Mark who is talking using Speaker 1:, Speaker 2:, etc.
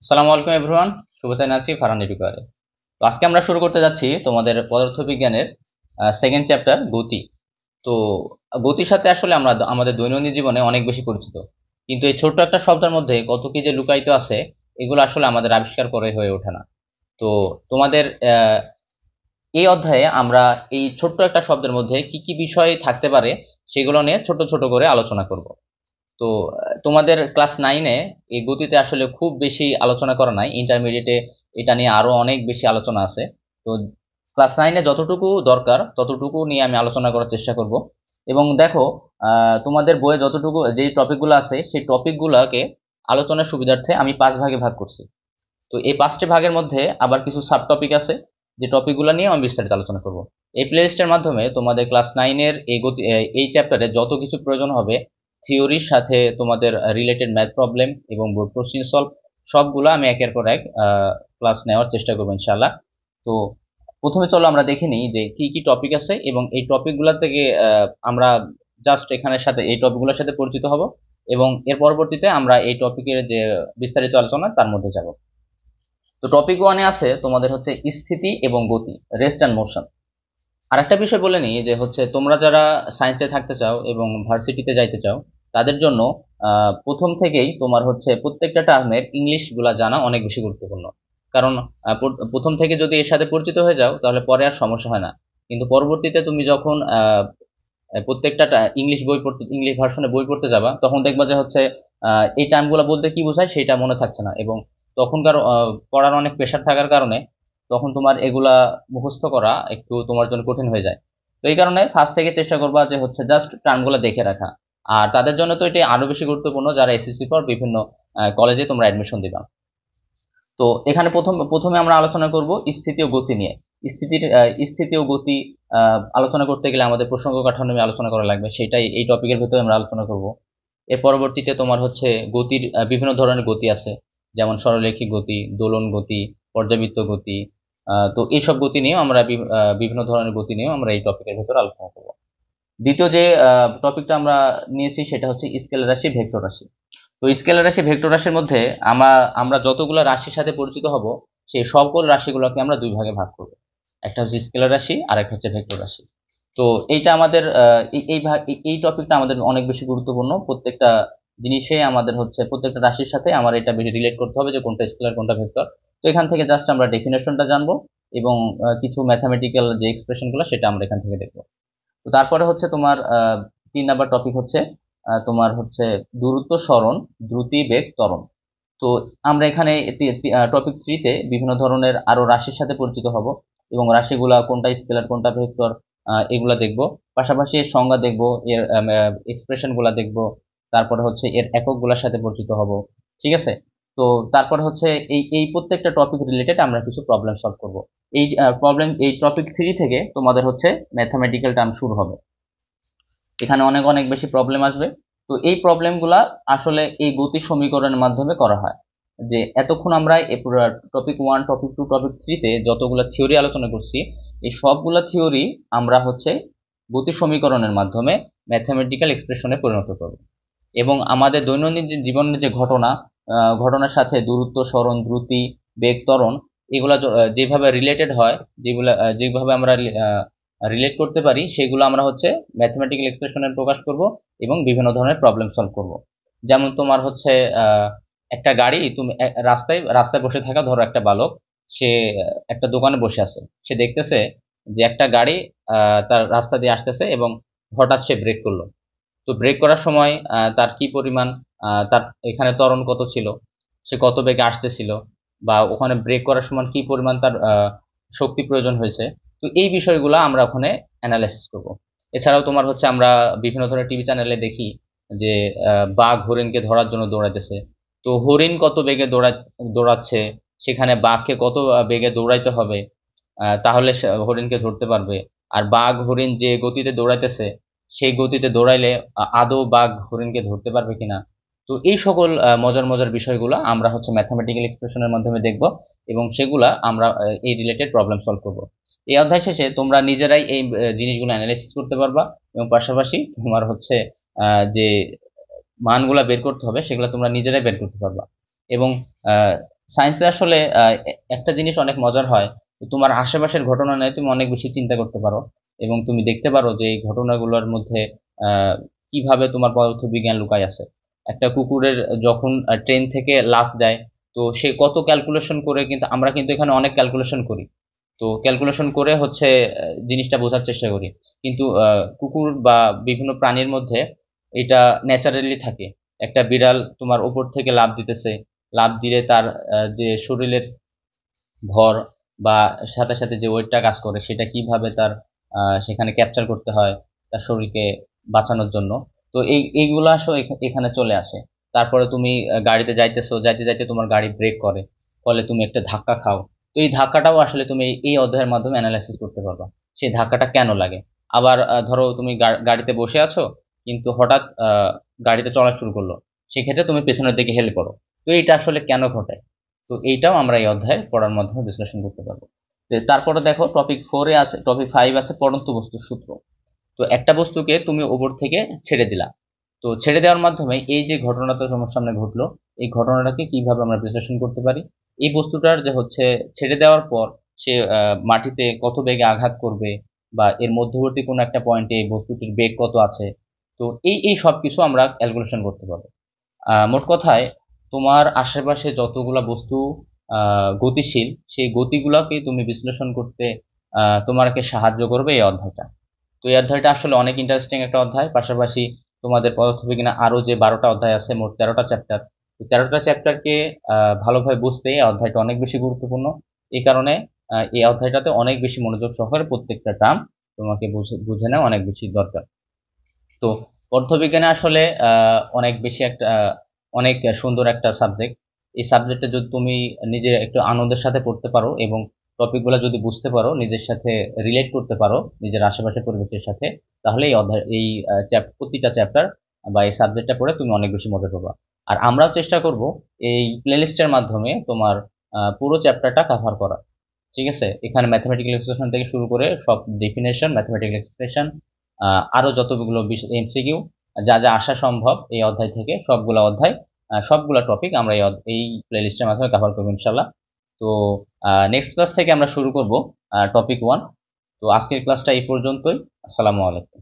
Speaker 1: আসসালামু আলাইকুম এভরিওয়ান, শুভেচ্ছা জানাচ্ছি ফারহান এডুকেয়ারে। তো আজকে আমরা শুরু করতে যাচ্ছি তোমাদের পদার্থবিজ্ঞানের সেকেন্ড চ্যাপ্টার গতি। তো গতির সাথে আসলে আমরা আমাদের দৈনন্দিন জীবনে অনেক বেশি পরিচিত, কিন্তু এই ছোট্ট একটা শব্দের মধ্যে কত কি যে লুকায়িত আছে, এগুলো আসলে আমাদের আবিষ্কার করে হয়ে ওঠে না। তো তোমাদের এই অধ্যায়ে আমরা এই ছোট্ট একটা শব্দের মধ্যে কি কি বিষয় থাকতে পারে সেগুলো নিয়ে ছোট ছোট করে আলোচনা করব। তো তোমাদের ক্লাস 9-এ এই গতিতে আসলে খুব বেশি আলোচনা করা নাই, ইন্টারমিডিয়েটে এটা নিয়ে আরো অনেক বেশি আলোচনা আছে। তো ক্লাস 9-এ যতটুকু দরকার ততটুকু নিয়ে আমি আলোচনা করার চেষ্টা করব। এবং দেখো, তোমাদের বইয়ে যতটুকু যে টপিকগুলো আছে সেই টপিকগুলোকে আলোচনার সুবিধার্থে আমি 5 ভাগে ভাগ করছি। তো এই 5টি ভাগের মধ্যে আবার কিছু সাব টপিক আছে, যে টপিকগুলো নিয়ে আমি বিস্তারিত আলোচনা করব। এই প্লেলিস্টের মাধ্যমে তোমাদের ক্লাস 9-এর এই গতি এই চ্যাপ্টারে যত কিছু প্রয়োজন হবে, থিওরির সাথে তোমাদের রিলেটেড ম্যাথ প্রবলেম এবং বোর্ড কোশ্চিন সলভ, সবগুলো আমি একের পর এক ক্লাস নেওয়ার চেষ্টা করবো ইনশাআল্লাহ। তো প্রথমে চলো আমরা দেখে নিই যে কি কি টপিক আছে, এবং এই টপিকগুলো থেকে আমরা জাস্ট এখানের সাথে এই টপিকগুলোর সাথে পরিচিত হব, এবং এর পরবর্তীতে আমরা এই টপিকের যে বিস্তারিত আলোচনা তার মধ্যে যাব। তো টপিক 1-এ আছে তোমাদের হচ্ছে স্থিতি এবং গতি, রেস্ট অ্যান্ড মোশন। আরেকটা বিষয় বলে নিই যে হচ্ছে তোমরা যারা সায়েন্সে থাকতে চাও এবং ভার্সিটিতে যাইতে চাও, তাদের জন্য প্রথম থেকেই তোমার হচ্ছে প্রত্যেকটা টার্মের ইংলিশ গুলা জানা অনেক বেশি গুরুত্বপূর্ণ। কারণ প্রথম থেকে যদি এর সাথে পরিচিত হয়ে যাও তাহলে পরে আর সমস্যা হয় না। কিন্তু পরবর্তীতে তুমি যখন প্রত্যেকটা ইংলিশ বই পড়তে, ইংলিশ ভার্সনে বই পড়তে যাবা, তখন দেখবা যে হচ্ছে এই টার্মগুলো বলতে কি বোঝায় সেটা মনে থাকছে না, এবং তখনকার পড়ার অনেক প্রেশার থাকার কারণে তখন তোমার এগুলা মুখস্থ করা একটু তোমার জন্য কঠিন হয়ে যায়। তো এই কারণে ফার্স্ট থেকে চেষ্টা করবা যে হচ্ছে জাস্ট টার্মগুলো দেখে রাখা। আর তাদের জন্য তো এটি আরো বেশি গুরুত্বপূর্ণ যারা এসএসসি পর বিভিন্ন কলেজে তোমরা অ্যাডমিশন দিবা। তো এখানে প্রথমে আমরা আলোচনা করব স্থিতি ও গতি নিয়ে। স্থিতি ও গতি আলোচনা করতে গেলে আমাদের প্রসঙ্গ কাঠামো নিয়ে আলোচনা করা লাগবে, সেটাই এই টপিকের ভিতরে আমরা আলোচনা করব। এর পরবর্তীতে তোমার হচ্ছে গতির বিভিন্ন ধরনের গতি আছে, যেমন সরলরৈখিক গতি, দোলন গতি, পর্যাবৃত্ত গতি। তো এইসব গতি নিয়েও আমরা বিভিন্ন ধরনের গতি নিয়েও আমরা এই টপিকের ভিতরে আলোচনা করব। দ্বিতীয় যে টপিকটা আমরা নিয়েছি সেটা হচ্ছে স্কেলার রাশি, ভেক্টর রাশি। তো স্কেলার রাশি, ভেক্টর রাশির মধ্যে আমরা আমরা যতগুলো রাশির সাথে পরিচিত হব, সেই সকল রাশিগুলোকে আমরা দুই ভাগে ভাগ করব। একটা হচ্ছে স্কেলার রাশি আর একটা হচ্ছে ভেক্টর রাশি। তো এইটা আমাদের এই টপিকটা আমাদের অনেক বেশি গুরুত্বপূর্ণ। প্রত্যেকটা জিনিসে আমাদের হচ্ছে প্রত্যেকটা রাশির সাথে আমার এটা বেশি রিলেট করতে হবে যে কোনটা স্কেলার কোনটা ভেক্টর। তো এখান থেকে জাস্ট আমরা ডেফিনেশনটা জানবো, এবং কিছু ম্যাথামেটিক্যাল যে এক্সপ্রেশনগুলো সেটা আমরা এখান থেকে দেখবো। তো তারপরে হচ্ছে তোমার 3 নাম্বার টপিক হচ্ছে তোমার হচ্ছে দূরত্ব, সরণ, দ্রুতি, বেগ, ত্বরণ। তো আমরা এখানে টপিক 3-তে বিভিন্ন ধরনের আরো রাশির সাথে পরিচিত হব, এবং রাশিগুলা কোনটা স্কেলার কোনটা ভেক্টর এগুলা দেখব। পাশাপাশি এর সংজ্ঞা দেখব, এর এক্সপ্রেশন গুলা দেখব। তারপরে হচ্ছে এর একক গুলার সাথে পরিচিত হব। ঠিক আছে। তো তারপরে হচ্ছে এই এই প্রত্যেকটা টপিক রিলেটেড আমরা কিছু প্রবলেম সলভ করব। এই টপিক 3 থেকে তোমাদের হচ্ছে ম্যাথামেটিক্যাল টার্ম শুরু হবে। এখানে অনেক অনেক বেশি প্রবলেম আসবে। তো এই প্রবলেমগুলা আসলে এই গতি সমীকরণের মাধ্যমে করা হয়। যে এতক্ষণ আমরা টপিক 1, টপিক 2, টপিক 3-তে যতগুলো থিওরি আলোচনা করছি, এই সবগুলা থিওরি আমরা হচ্ছে গতি সমীকরণের মাধ্যমে ম্যাথামেটিক্যাল এক্সপ্রেশনে পরিণত করব। এবং আমাদের দৈনন্দিন জীবনের যে ঘটনার সাথে দূরত্ব, সরণ, দ্রুতি, বেগ, ত্বরণ, এগুলা যেভাবে রিলেটেড হয়, যেভাবে আমরা রিলেট করতে পারি, সেগুলো আমরা হচ্ছে ম্যাথমেটিক্যাল এক্সপ্রেশনে প্রকাশ করব, এবং বিভিন্ন ধরনের প্রবলেম সলভ করব। যেমন তোমার হচ্ছে একটা গাড়ি, তুমি রাস্তায় রাস্তায় বসে থাকা ধরো একটা বালক, সে একটা দোকানে বসে আছে। সে দেখতেছে যে একটা গাড়ি তার রাস্তা দিয়ে আসতেছে, এবং হঠাৎ সে ব্রেক করলো। তো ব্রেক করার সময় তার কি পরিমাণ, তার এখানে ত্বরণ কত ছিল, সে কত বেগে আসতেছিল, বা ওখানে ব্রেক করার সময় কি পরিমাণ তার শক্তি প্রয়োজন হয়েছে। তো এই বিষয়গুলো আমরা ওখানে অ্যানালাইসিস করব। এছাড়াও তোমার হচ্ছে আমরা বিভিন্ন ধরনের টিভি চ্যানেলে দেখি যে বাঘ হরিণকে ধরার জন্য দৌড়াইতেছে। তো হরিণ কত বেগে দৌড়াচ্ছে, সেখানে বাঘকে কত বেগে দৌড়াইতে হবে, তাহলে সে হরিণকে ধরতে পারবে। আর বাঘ হরিণ যে গতিতে দৌড়াইতেছে, সেই গতিতে দৌড়াইলে আদৌ বাঘ হরিণকে ধরতে পারবে কিনা। তো এই সকল মজার মজার বিষয়গুলো আমরা হচ্ছে ম্যাথামেটিক্যাল এক্সপ্রেশনের মাধ্যমে দেখব, এবং সেগুলা আমরা এই রিলেটেড প্রবলেম সলভ করব। এই অধ্যায় শেষে তোমরা নিজেরাই এই জিনিসগুলো অ্যানালাইসিস করতে পারবা, এবং পাশাপাশি তোমার হচ্ছে যে মানগুলা বের করতে হবে সেগুলো তোমরা নিজেরাই বের করতে পারবা। এবং সায়েন্সে আসলে একটা জিনিস অনেক মজার হয়, তোমার আশেপাশের ঘটনা নিয়ে তুমি অনেক বেশি চিন্তা করতে পারো এবং তুমি দেখতে পারো যে এই ঘটনাগুলোর মধ্যে আহ, কিভাবে তোমার পদার্থবিজ্ঞান লুকায় আছে। একটা কুকুরের যখন ট্রেন থেকে লাফ দেয়, তো সে কত ক্যালকুলেশন করে, কিন্তু আমরা কিন্তু এখানে অনেক ক্যালকুলেশন করি। তো ক্যালকুলেশন করে হচ্ছে জিনিসটা বোঝার চেষ্টা করি, কিন্তু কুকুর বা বিভিন্ন প্রাণীর মধ্যে এটা ন্যাচারালি থাকে। একটা বিড়াল তোমার উপর থেকে লাফ দিতেছে, লাফ দিলে তার যে শরীরের ভর বা সাথে সাথে যে ওয়েটটা কাজ করে সেটা কিভাবে তার সেখানে ক্যাপচার করতে হয় তার শরীরকে বাঁচানোর জন্য। তো এইগুলো আসলে এখানে চলে আসে। তারপরে তুমি গাড়িতে যাইতেছো, যাইতে যাইতে তোমার গাড়ি ব্রেক করে, ফলে তুমি একটা ধাক্কা খাও। তো এই ধাক্কাটাও আসলে তুমি এই অধ্যায়ের মাধ্যমে অ্যানালাইসিস করতে পারবা, সেই ধাক্কাটা কেন লাগে। আবার ধরো তুমি গাড়িতে বসে আছো, কিন্তু হঠাৎ গাড়িতে চলা শুরু করলো, সেক্ষেত্রে তুমি পেছনের দিকে হেলে পড়ো। তো এইটা আসলে কেন ঘটে, তো এইটাও আমরা এই অধ্যায়ে পড়ার মাধ্যমে বিশ্লেষণ করতে পারবো। তো তারপরে দেখো টপিক 4-এ আছে, টপিক 5 আছে পড়ন্ত বস্তুর সূত্র। তো একটা বস্তুকে তুমি উপর থেকে ছেড়ে দিলা, তো ছেড়ে দেওয়ার মাধ্যমে এই যে ঘটনাটা তোমার সামনে ঘটলো, এই ঘটনাটাকে কিভাবে আমরা বিশ্লেষণ করতে পারি। এই বস্তুটার যে হচ্ছে ছেড়ে দেওয়ার পর সে মাটিতে কত বেগে আঘাত করবে, বা এর মধ্যবর্তী কোনো একটা পয়েন্টে এই বস্তুটির বেগ কত আছে, তো এই সব কিছু আমরা ক্যালকুলেশন করতে পারবো। মোট কথায় তোমার আশেপাশে যতগুলা বস্তু গতিশীল, সেই গতিগুলোকে তুমি বিশ্লেষণ করতে তোমাকে সাহায্য করবে এই অধ্যায়টা। তো এই অধ্যায়টা আসলে অনেক ইন্টারেস্টিং একটা অধ্যায়। পাশাপাশি তোমাদের পদার্থবিজ্ঞানে আরো যে 12টা অধ্যায় আছে, মোট 13টা চ্যাপ্টার, 13টা চ্যাপ্টারকে ভালোভাবে বুঝতে এই অধ্যায়টা অনেক বেশি গুরুত্বপূর্ণ। এই কারণে এই অধ্যায়টাতে অনেক বেশি মনোযোগ সহকারে প্রত্যেকটা টার্ম তোমাকে বুঝে বুঝে নেওয়া অনেক বেশি দরকার। তো পদার্থবিজ্ঞানে আসলে অনেক বেশি একটা অনেক সুন্দর একটা সাবজেক্ট। এই সাবজেক্টে যদি তুমি নিজে একটু আনন্দের সাথে পড়তে পারো এবং টপিকগুলো যদি বুঝতে পারো, নিজের সাথে রিলেট করতে পারো নিজের আশেপাশের পরিবেশের সাথে, তাহলে এই অধ্যায় এই প্রতিটা চ্যাপ্টার বা এই সাবজেক্টটা পড়ে তুমি অনেক বেশি মজা পাবা। আর আমরাও চেষ্টা করব এই প্লেলিস্টের মাধ্যমে তোমার পুরো চ্যাপ্টারটা কভার করা। ঠিক আছে, এখানে ম্যাথমেটিক্যাল এক্সপ্রেশন থেকে শুরু করে সব ডেফিনেশন, ম্যাথমেটিক্যাল এক্সপ্রেশন, আরো যতগুলো এমসিকিউ, যা যা আসা সম্ভব এই অধ্যায় থেকে সবগুলা অধ্যায়, সবগুলা টপিক আমরা এই প্লেলিস্টের মাধ্যমে কভার করবো ইনশাল্লাহ। তো নেক্সট ক্লাস থেকে আমরা শুরু করব টপিক 1। তো আজকের ক্লাসটা এই পর্যন্তই। আসসালামু আলাইকুম।